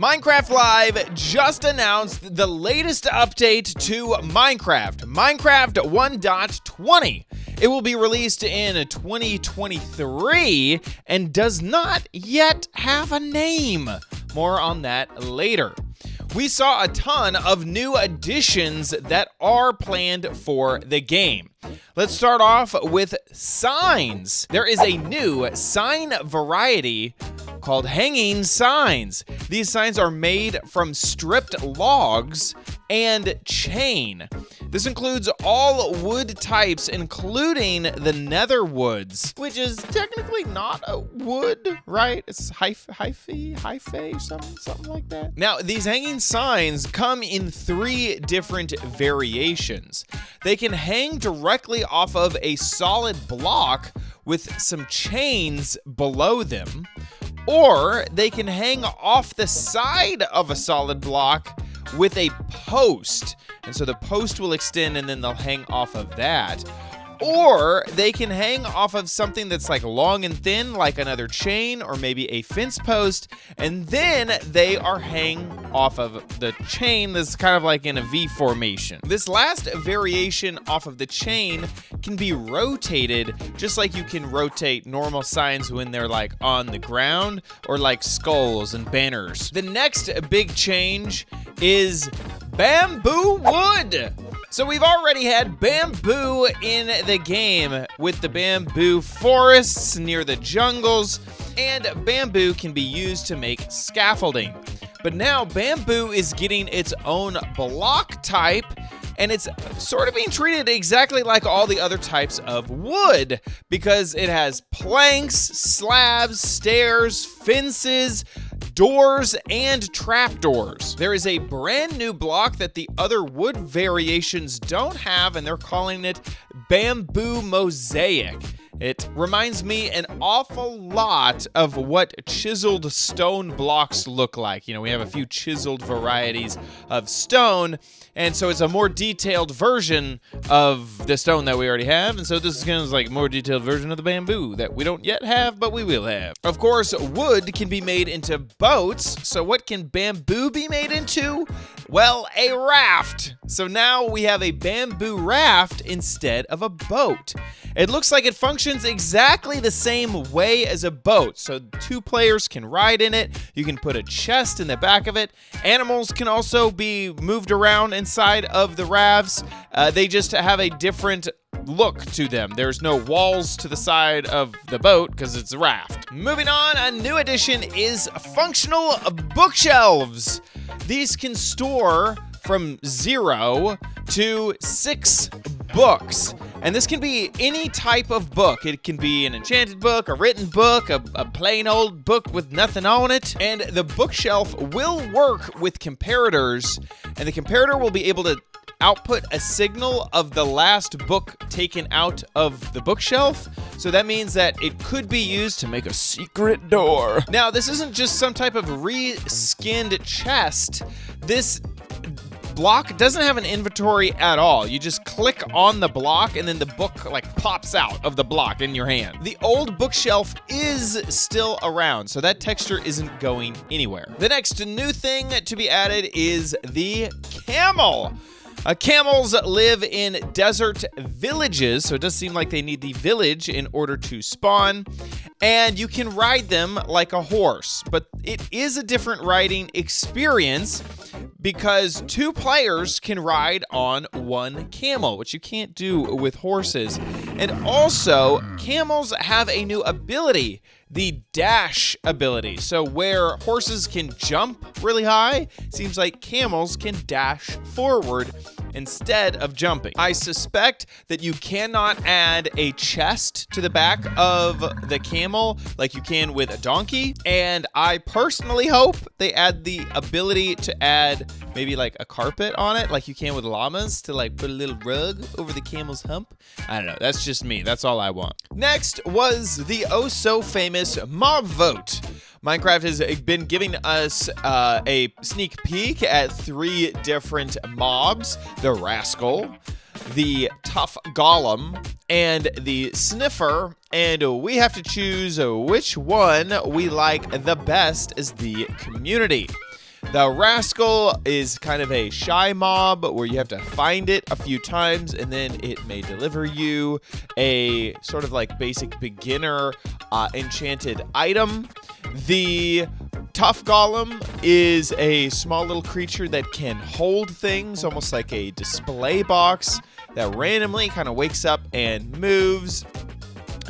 Minecraft Live just announced the latest update to Minecraft, Minecraft 1.20. It will be released in 2023 and does not yet have a name. More on that later. We saw a ton of new additions that are planned for the game. Let's start off with signs. There is a new sign variety called hanging signs. These signs are made from stripped logs and chain. This includes all wood types, including the nether woods, which is technically not a wood, right? It's hyphae, something like that. Now, these hanging signs come in 3 different variations. They can hang directly off of a solid block with some chains below them, or they can hang off the side of a solid block with a post. And so the post will extend and then they'll hang off of that. Or they can hang off of something that's like long and thin, like another chain or maybe a fence post, and then they are hang off of the chain that's kind of like in a V formation. This last variation off of the chain can be rotated just like you can rotate normal signs when they're like on the ground or like skulls and banners. The next big change is bamboo wood. So we've already had bamboo in the game with the bamboo forests near the jungles, and bamboo can be used to make scaffolding. But now bamboo is getting its own block type, and it's sort of being treated exactly like all the other types of wood because it has planks, slabs, stairs, fences, doors, and trapdoors. There is a brand new block that the other wood variations don't have, and they're calling it bamboo mosaic. It reminds me an awful lot of what chiseled stone blocks look like. You know, we have a few chiseled varieties of stone, and so it's a more detailed version of the stone that we already have, and so this is kind of like a more detailed version of the bamboo that we don't yet have, but we will have. Of course, wood can be made into boats, so what can bamboo be made into? Well, a raft. So now we have a bamboo raft instead of a boat. It looks like it functions exactly the same way as a boat. So 2 players can ride in it. You can put a chest in the back of it. Animals can also be moved around inside of the rafts. They just have a different look to them. There's no walls to the side of the boat because it's a raft. Moving on, a new addition is functional bookshelves. These can store from 0 to 6 books. And this can be any type of book. It can be an enchanted book, a written book, a plain old book with nothing on it. And the bookshelf will work with comparators, and the comparator will be able to output a signal of the last book taken out of the bookshelf. So that means that it could be used to make a secret door. Now, this isn't just some type of reskinned chest. This block doesn't have an inventory at all. You just click on the block and then the book like pops out of the block in your hand. The old bookshelf is still around, so that texture isn't going anywhere. The next new thing to be added is the camel. Camels live in desert villages, so it does seem like they need the village in order to spawn, and you can ride them like a horse, but it is a different riding experience because 2 players can ride on 1 camel, which you can't do with horses. And also, camels have a new ability, the dash ability. So where horses can jump really high, seems like camels can dash forward instead of jumping. I suspect that you cannot add a chest to the back of the camel like you can with a donkey, and I personally hope they add the ability to add maybe like a carpet on it like you can with llamas, to like put a little rug over the camel's hump. I don't know, that's just me, that's all I want. Next was the oh so famous mob vote. Minecraft has been giving us a sneak peek at 3 different mobs: the Rascal, the Tough Golem, and the Sniffer, and we have to choose which one we like the best as the community. The Rascal is kind of a shy mob where you have to find it a few times and then it may deliver you a sort of like basic beginner enchanted item. The Tough Golem is a small little creature that can hold things, almost like a display box that randomly kind of wakes up and moves.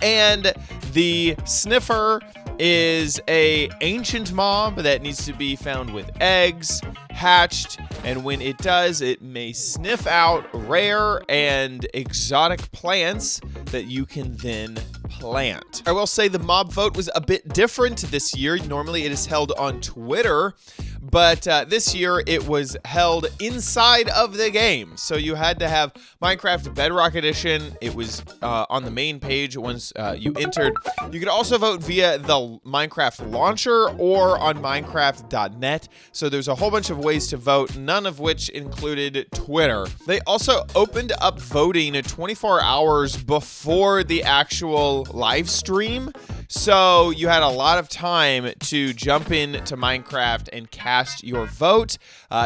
And the Sniffer is a ancient mob that needs to be found with eggs, hatched, and when it does, it may sniff out rare and exotic plants that you can then plant. I will say the mob vote was a bit different this year. Normally it is held on Twitter, but this year it was held inside of the game. So you had to have Minecraft Bedrock Edition. It was on the main page once you entered. You could also vote via the Minecraft launcher or on Minecraft.net. So there's a whole bunch of ways to vote, none of which included Twitter. They also opened up voting 24 hours before the actual live stream. So you had a lot of time to jump into Minecraft and cast your vote.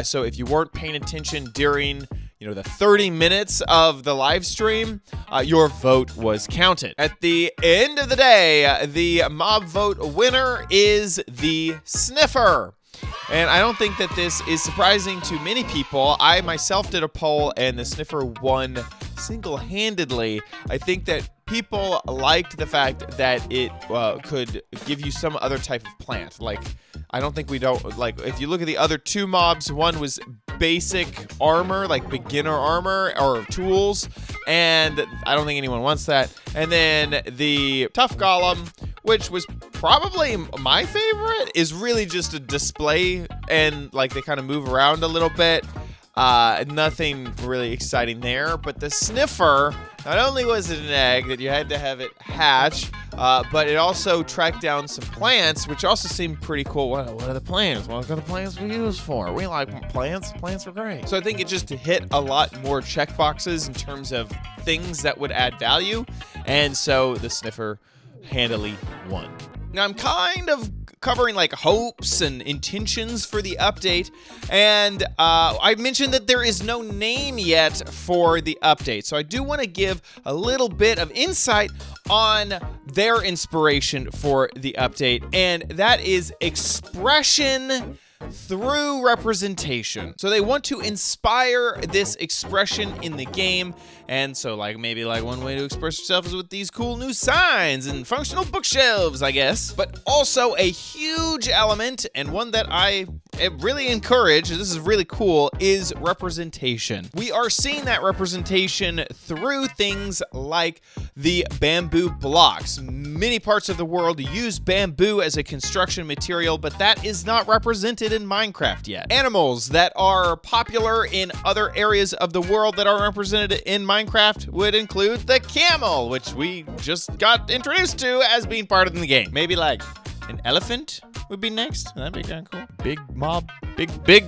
So if you weren't paying attention during the 30 minutes of the live stream, your vote was counted. At the end of the day, the mob vote winner is the Sniffer. And I don't think that this is surprising to many people. I myself did a poll and the Sniffer won single-handedly. I think that people liked the fact that it could give you some other type of plant. Like, I don't think if you look at the other two mobs, one was basic armor, like beginner armor or tools, and I don't think anyone wants that. And then the Tough Golem, which was probably my favorite, is really just a display and like they kind of move around a little bit. Nothing really exciting there, but the Sniffer, not only was it an egg that you had to have it hatch, but it also tracked down some plants, which also seemed pretty cool. What are the plants? What are the plants we use for? We like plants. Plants are great. So I think it just hit a lot more checkboxes in terms of things that would add value, and so the Sniffer handily won. Now I'm kind of covering like hopes and intentions for the update, and I mentioned that there is no name yet for the update, so I do want to give a little bit of insight on their inspiration for the update, and that is expression through representation. So they want to inspire this expression in the game, and so maybe one way to express yourself is with these cool new signs and functional bookshelves, I guess. But also a huge element, and one that I really encourage, this is really cool, is representation. We are seeing that representation through things like the bamboo blocks. Many parts of the world use bamboo as a construction material, but that is not represented in Minecraft yet. Animals that are popular in other areas of the world that are represented in Minecraft would include the camel, which we just got introduced to as being part of the game. Maybe like an elephant would be next. That'd be kind of cool. Big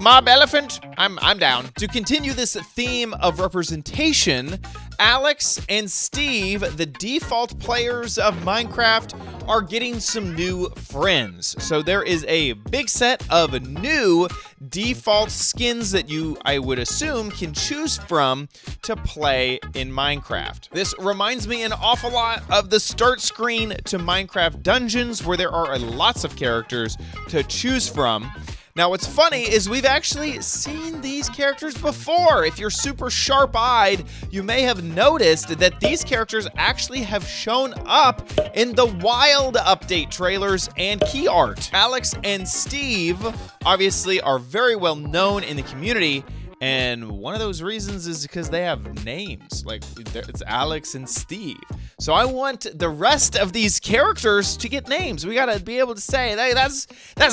mob elephant. I'm down. To continue this theme of representation, Alex and Steve, the default players of Minecraft, are getting some new friends. So there is a big set of new default skins that you, I would assume, can choose from to play in Minecraft. This reminds me an awful lot of the start screen to Minecraft Dungeons, where there are lots of characters to choose from. Now, what's funny is we've actually seen these characters before. If you're super sharp-eyed, you may have noticed that these characters actually have shown up in the Wild update trailers and key art. Alex and Steve obviously are very well known in the community, and one of those reasons is because they have names. Like, it's Alex and Steve. So I want the rest of these characters to get names. We gotta be able to say, hey, that's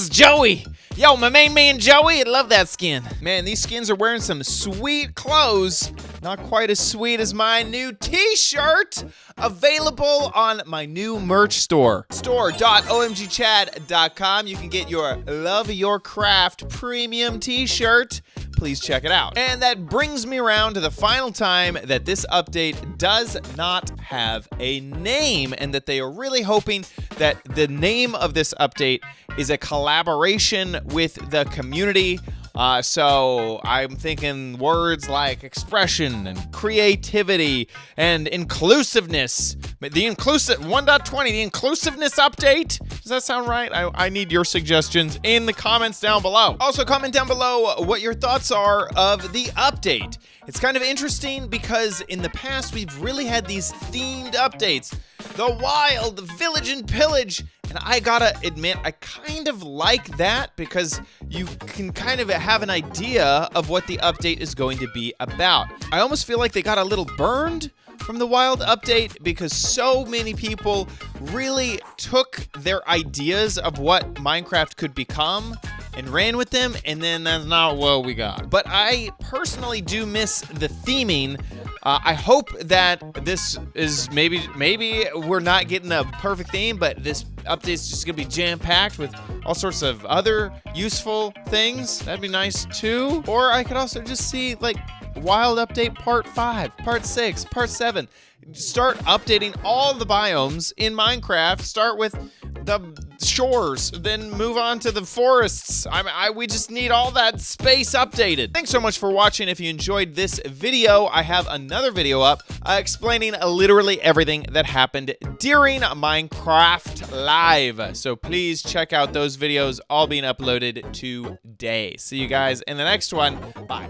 Joey. Yo, my main man Joey, I love that skin. Man, these skins are wearing some sweet clothes. Not quite as sweet as my new t-shirt. Available on my new merch store. Store.omgchad.com. You can get your Love Your Craft premium t-shirt. Please check it out. And that brings me around to the final time that this update does not have a name, and that they are really hoping that the name of this update is a collaboration with the community. So I'm thinking words like expression and creativity and inclusiveness. The inclusive 1.20, the inclusiveness update. Does that sound right? I need your suggestions in the comments down below. Also, comment down below what your thoughts are of the update. It's kind of interesting because in the past we've really had these themed updates. The Wild, the Village and Pillage. And I gotta admit, I kind of like that because you can kind of have an idea of what the update is going to be about. I almost feel like they got a little burned from the Wild update because so many people really took their ideas of what Minecraft could become and ran with them, and then that's not what we got. But I personally do miss the theming. I hope that this is maybe we're not getting a perfect theme, but this update is just gonna be jam-packed with all sorts of other useful things. That'd be nice too. Or I could also just see like Wild Update Part 5, Part 6, Part 7. Start updating all the biomes in Minecraft. Start with the shores, then move on to the forests. We just need all that space updated. Thanks so much for watching. If you enjoyed this video, I have another video up explaining literally everything that happened during Minecraft Live. So please check out those videos, all being uploaded today. See you guys in the next one. Bye.